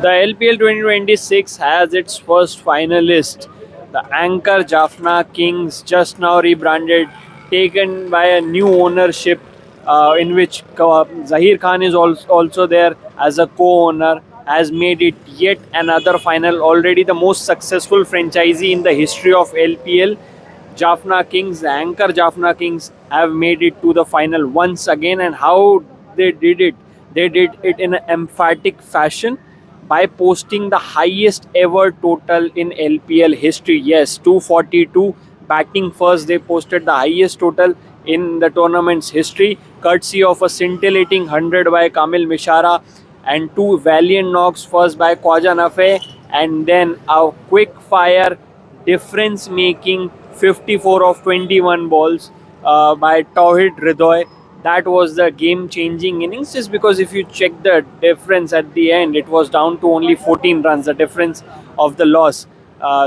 The LPL 2026 has its first finalist, the Anchor Jaffna Kings, just now rebranded, taken by a new ownership in which Zahir Khan is also there as a co-owner, has made it yet another final. Already the most successful franchisee in the history of LPL. Jaffna Kings, the Anchor Jaffna Kings, have made it to the final once again. And how they did it in an emphatic fashion by posting the highest ever total in LPL history. Yes, 242. Batting first, they posted the highest total in the tournament's history, courtesy of a scintillating 100 by Kamil Mishara and two valiant knocks, first by Khwaja Nafe and then a quick fire difference making 54 of 21 balls by Tauhid Ridoy. That was the game changing innings, just because if you check the difference at the end, it was down to only 14 runs, the difference of the loss.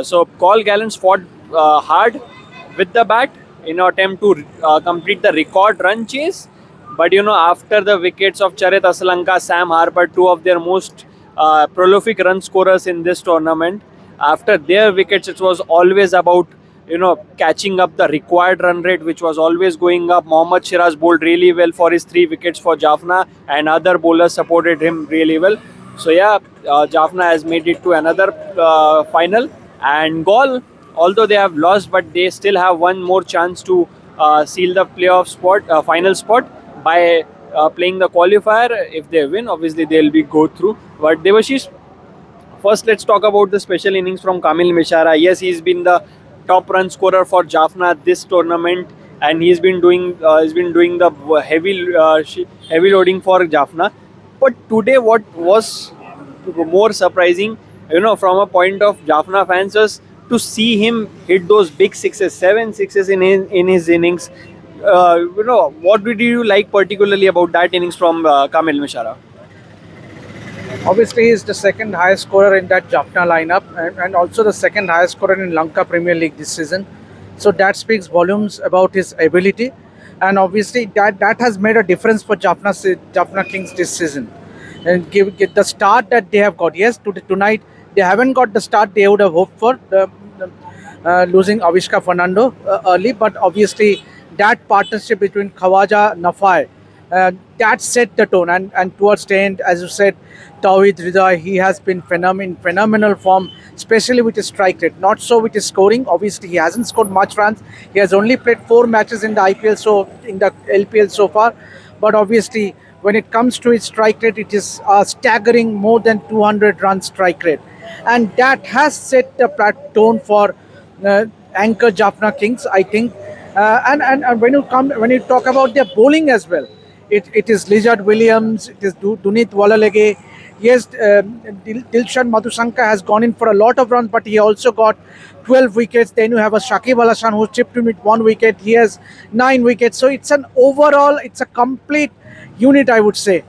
So Paul Gallant fought hard with the bat in an attempt to complete the record run chase. But after the wickets of Charit Asalanka, Sam Harper, two of their most prolific run scorers in this tournament, after their wickets, it was always about catching up the required run rate, which was always going up. Mohammad Shiraz bowled really well for his three wickets for Jaffna, and other bowlers supported him really well. So yeah, Jaffna has made it to another final, and Gaul, although they have lost, but they still have one more chance to seal the playoff spot, final spot by playing the qualifier. If they win, obviously they'll be go through. But Devashish, first, let's talk about the special innings from Kamil Mishara. Yes, he's been the top run scorer for Jaffna this tournament, and he's been doing the heavy loading for Jaffna. But today, what was more surprising, from a point of Jaffna fans, was to see him hit those big sixes, seven sixes in his innings. What did you like particularly about that innings from Kamil Mishara? Obviously, he's the second highest scorer in that Jaffna lineup, and also the second highest scorer in Lanka Premier League this season. So that speaks volumes about his ability, and obviously that has made a difference for Jaffna Kings this season. And give the start that they have got. Yes, tonight they haven't got the start they would have hoped for. Losing Avishka Fernando early, but obviously that partnership between Khawaja Nafai that set the tone. And towards the end, as you said, Tawhid Rida, he has been phenomenal form, especially with his strike rate. Not so with his scoring. Obviously, he hasn't scored much runs. He has only played 4 matches in the IPL, so in the LPL so far. But obviously, when it comes to his strike rate, it is a staggering more than 200 run strike rate, and that has set the tone for Anchor Jaffna Kings, I think. And when you talk about their bowling as well, it is Lizard Williams, it is Dunit Walalege. Yes, Dilshan Madhusanka has gone in for a lot of runs, but he also got 12 wickets. Then you have a Shakib Al Hasan who chipped him with 1 wicket. He has 9 wickets. So it's a complete unit, I would say.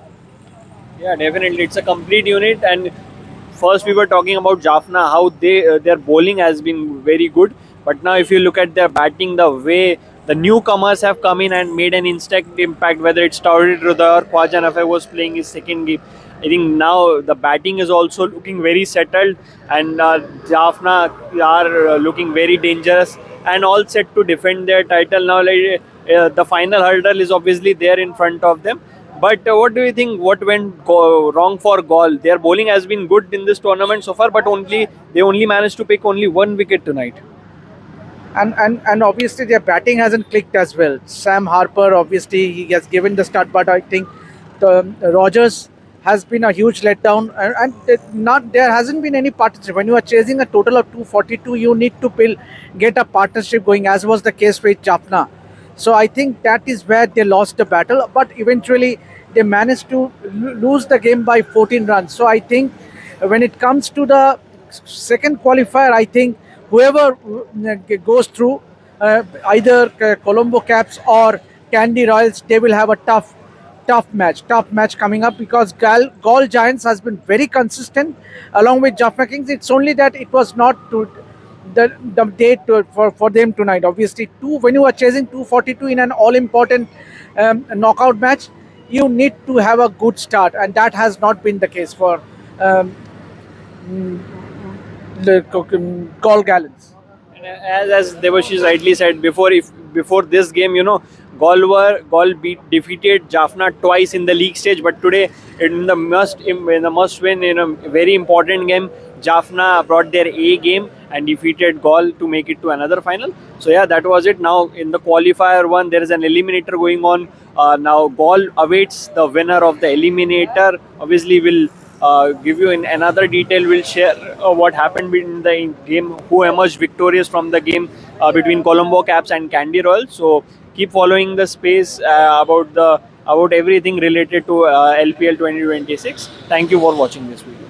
Yeah, definitely. It's a complete unit. And first, we were talking about Jaffna, how their bowling has been very good. But now, if you look at their batting, the way the newcomers have come in and made an instant impact, whether it's Taurid Rudra or Khwaja Nafi was playing his second game. I think now the batting is also looking very settled, and Jaffna are looking very dangerous and all set to defend their title. Now, the final hurdle is obviously there in front of them. But what do you think? What went wrong for Gaul? Their bowling has been good in this tournament so far, but they only managed to pick only 1 wicket tonight. And obviously their batting hasn't clicked as well. Sam Harper, obviously he has given the start, but I think Rogers has been a huge letdown, and there hasn't been any partnership. When you are chasing a total of 242, you need to get a partnership going, as was the case with Jaffna. So I think that is where they lost the battle, but eventually they managed to lose the game by 14 runs. So I think when it comes to the second qualifier, I think whoever goes through, either Colombo Caps or Candy Royals, they will have a tough match coming up, because Gaul Giants has been very consistent along with Jaffna Kings. It's only that it was not to the date for them tonight. Obviously, when you are chasing 242 in an all important knockout match, you need to have a good start, and that has not been the case for um, Gol Gallants. And as Devashish rightly said before, if before this game, Gaul defeated Jaffna twice in the league stage, but today in the must win in a very important game, Jaffna brought their A game and defeated Gaul to make it to another final. So yeah, that was it. Now in the qualifier one, there is an eliminator going on. Now Gaul awaits the winner of the eliminator. Obviously, will give you in another detail. We'll share what happened in the game, who emerged victorious from the game between Colombo Caps and Candy Royal. So keep following the space about everything related to LPL 2026. Thank you for watching this video.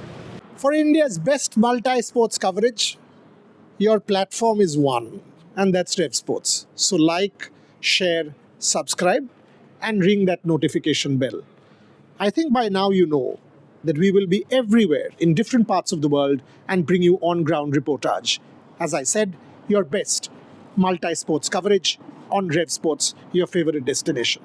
For India's best multi-sports coverage, your platform is one, and that's Rev Sports. So like, share, subscribe, and ring that notification bell. I think by now you know that we will be everywhere in different parts of the world and bring you on-ground reportage. As I said, your best multi-sports coverage on Rev Sports, your favorite destination.